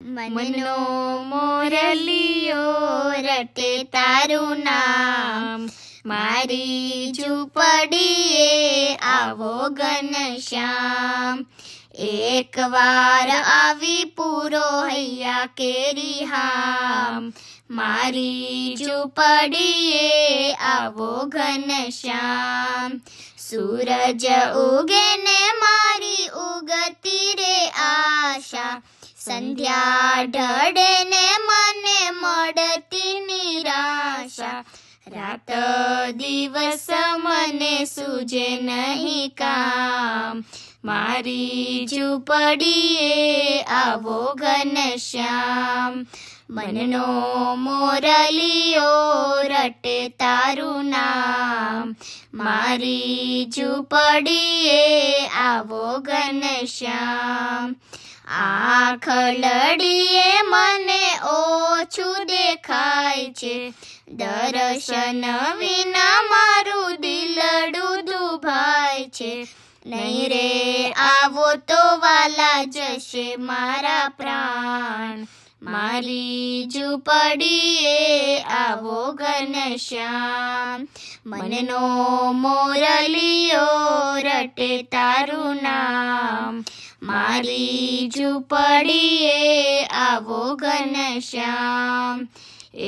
મનનો મોરલિયો રટે તારું નામ, મારી ઝૂંપડીએ આવો ઘનશ્યામ. એકવાર આવી પૂરો હૈયા કેરી હામ, મારી ઝૂંપડીએ આવો ઘનશ્યામ. સૂરજ ઉગે ને મારી ઉગતી રે આશા, સંધ્યા ઢળે ને મને મળતી નિરાશા. રાત દિવસ મને સૂજે નહીં કામ, મારી ઝૂંપડીએ આવો ઘનશ્યામ. મનનો મોરલિયો રટે તારું નામ, મારી ઝૂંપડીએ આવો ઘનશ્યામ. આખલડીએ મને ઓછું દેખાય છે, દર્શન વિના મારું દિલડું દુભાય છે. નહીં રે આવો તો વાલા જશે મારા પ્રાણ, મારી ઝૂંપડીએ આવો ઘનશ્યામ. મનનો મોરલિયો રટે તારું નામ, મારી ઝૂંપડીએ આવો ઘનશ્યામ.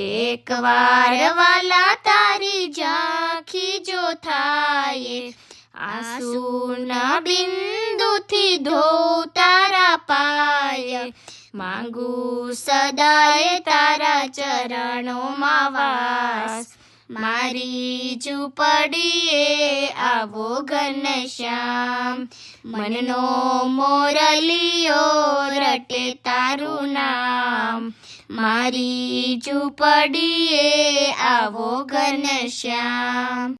એકવાર વાલા તારી ઝાંખી જો થાય, આંસુના બિંદુથી ધોઉં તારા પાય. માંગુ સદાય તારા ચરણોમાં વાસ, મારી ઝૂંપડીએ આવો ઘનશ્યામ. મનનો મોરલિયો રટે તારું નામ, મારી ઝૂંપડીએ આવો ઘનશ્યામ.